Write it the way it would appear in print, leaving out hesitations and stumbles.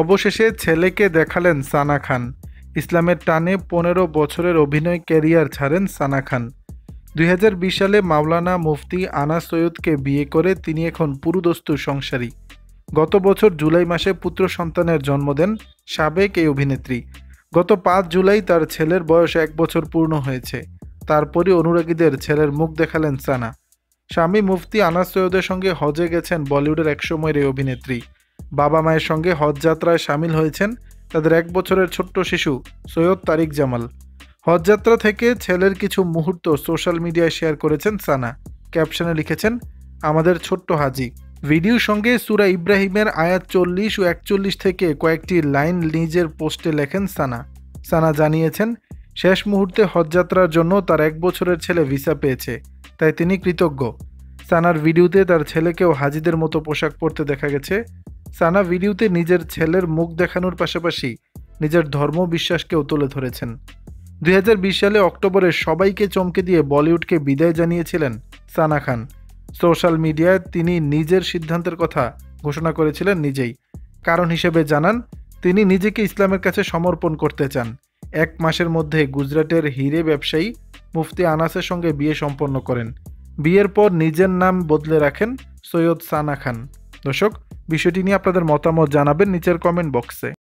অবশেষে ছেলেকে দেখালেন সানা খান। ইসলামের টানে ১৫ বছরের অভিনয় ক্যারিয়ার ছাড়েন সানা খান। ২০২০ সালে মাওলানা মুফতি আনা সৈয়দকে বিয়ে করে তিনি এখন পুরুদস্তু সংসারী। গত বছর জুলাই মাসে পুত্র সন্তানের জন্ম দেন সাবেক এই অভিনেত্রী। গত ৫ জুলাই তার ছেলের বয়স ১ বছর পূর্ণ হয়েছে। তারপরই অনুরাগীদের ছেলের মুখ দেখালেন সানা। স্বামী মুফতি আনা সৈয়দের সঙ্গে হজে গেছেন বলিউডের একসময়ের এই অভিনেত্রী। বাবা মায়ের সঙ্গে হজ যাত্রায় সামিল হয়েছেন তাদের ১ বছরের ছোট্ট শিশু সৈয়দ তারিক জামাল। হজযাত্রা থেকে ছেলের কিছু মুহূর্ত সোশ্যাল মিডিয়ায় শেয়ার করেছেন সানা। ক্যাপশনে লিখেছেন, আমাদের ছোট্ট হাজি। ভিডিওর সঙ্গে সূরা ইব্রাহিমের আয়াত ৪০ ও ৪১ থেকে কয়েকটি লাইন নিজের পোস্টে লেখেন সানা। সানা জানিয়েছেন, শেষ মুহূর্তে হজযাত্রার জন্য তার ১ বছরের ছেলে ভিসা পেয়েছে, তাই তিনি কৃতজ্ঞ। সানার ভিডিওতে তার ছেলেকেও হাজিদের মতো পোশাক পরতে দেখা গেছে। সানা ভিডিওতে নিজের ছেলের মুখ দেখানোর পাশাপাশি নিজের ধর্ম বিশ্বাসকেও তুলে ধরেছেন। ২০২০ সালে অক্টোবরে সবাইকে চমকে দিয়ে বলিউডকে বিদায় জানিয়েছিলেন সানা খান। সোশ্যাল মিডিয়ায় তিনি নিজের সিদ্ধান্তের কথা ঘোষণা করেছিলেন নিজেই। কারণ হিসেবে জানান, তিনি নিজেকে ইসলামের কাছে সমর্পণ করতে চান। ১ মাসের মধ্যে গুজরাটের হিরে ব্যবসায়ী মুফতি আনাসের সঙ্গে বিয়ে সম্পন্ন করেন। বিয়ের পর নিজের নাম বদলে রাখেন সৈয়দ সানা খান। দর্শক, বিষয়টি নিয়ে আপনাদের মতামত জানাবেন নিচের কমেন্ট বক্সে।